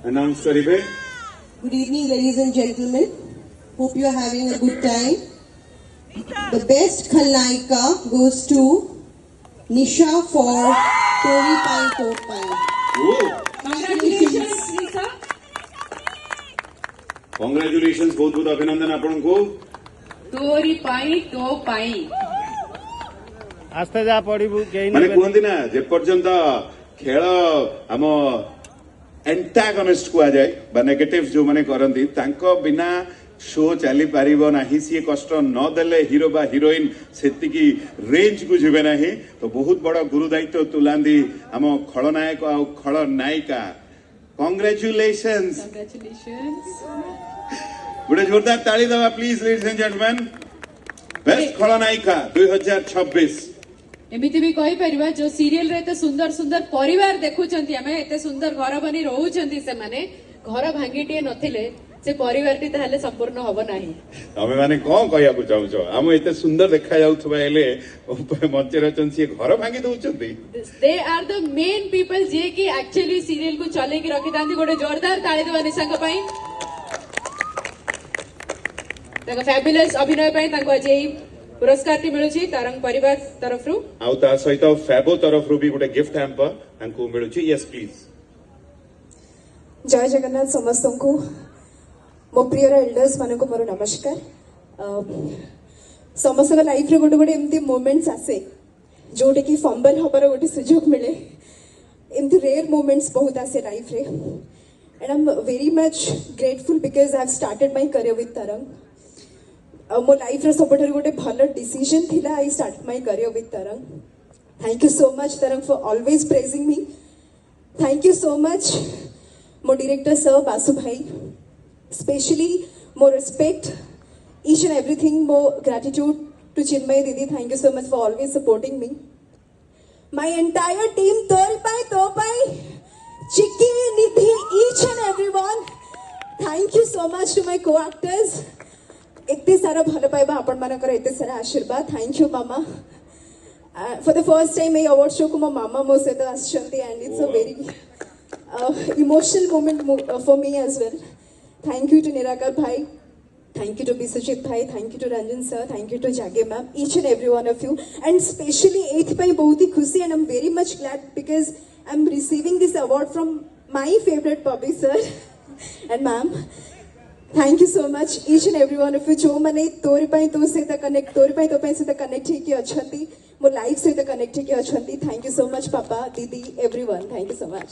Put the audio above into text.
announce karibe. Good evening, ladies and gentlemen. Hope you are having a good time. The best Khalnaika goes to Nisha for Tori Pai Topai. Congratulations, Nisha. Congratulations, बहुत बहुत अभिनंदन आपण को. तोरी पाई तो पाई. आस्ते जा पड़ू माने कहते ना जे पर्यंत खेल आम एंटागनिस्ट कह जाए नेगेटिव जो माने करती बिना शो चली पार ना सी कष्ट नदेले हिरो बा हिरोइन से रेंज को जीवे ना तो बहुत बड़ गुरु दायित्व तुलांदी आम खलनायक आ खलनायिका. कांग्रेचुलेशंस. गोटे जोरदार ताली दवा please ladies and gentleman. Best खलनायिका 2026. एमती भी कही परिवा जो सीरियल रे सुंदर सुंदर परिवार देखुचंती आमे एते सुंदर घर बनी रहउचंती से माने घर भांगीटिए नथिले से परिवार टी ताले संपूर्ण होबो नाही. तमे माने कोन कहया को चाहू हम एते सुंदर देखा जाउथबा एले मंचे रचन से घर भांगी दउचंती. They are the main people जे कि एक्चुअली सीरियल को चले की रखि दांती. गोटे जोरदार ताली देवा निशांक पई. ताका फैबुलस अभिनय पई ताको आज पुरस्कार टी मिलुची तरंग परिवार तरफ रु आउ ता सहित फैबो तरफ रु भी गोटे गिफ्ट हैम्पर तांको मिलुची. Yes please. जय जगन्नाथ समस्त को मो प्रियर एल्डर्स मान को मोर नमस्कार. समस्त लाइफ रे गोटे गोटे एमती मोमेंट्स आसे जोटे कि फंबल हबार गोटे सुजोग मिले. एमती रेयर मोमेंट्स बहुत आसे लाइफ रे and I am very much grateful because I have started my career with तरंग. मो लाइफ रे सब गोटे भल डिसीजन थिला. I start my career with तरंग. थैंक यू सो मच तरंग for always praising me. Thank you so much मो डायरेक्टर सर बासु भाई. स्पेशली मो respect each and everything, more gratitude to Chinmay Didi. Thank you so much for always supporting me. My entire team, Topai, Chiki, Nidhi, each and everyone. Thank you so much to my co-actors. इतने सारा भल पाइबा आपण मानकर इतने सारा आशीर्वाद. Thank you मामा. For the first time a award show को मो मामा मो सहित आछंती and it's a very emotional moment for me as well. Thank you to Nirakar भाई. Thank you to Biswajit Bhai, thank you to Ranjan sir, thank you to Jage ma'am, each and every one of you. And especially 8th pai bahut hi khushi and I'm very much glad because I'm receiving this award from my favorite puppy sir and ma'am. Thank you so much each and every one of you. Jo mane tori pai to sehita connect, tori pai to pai sehita connect hi ki achanti, mo life sehita connect hi ki achanti. Thank you so much papa, didi, everyone. Thank you so much.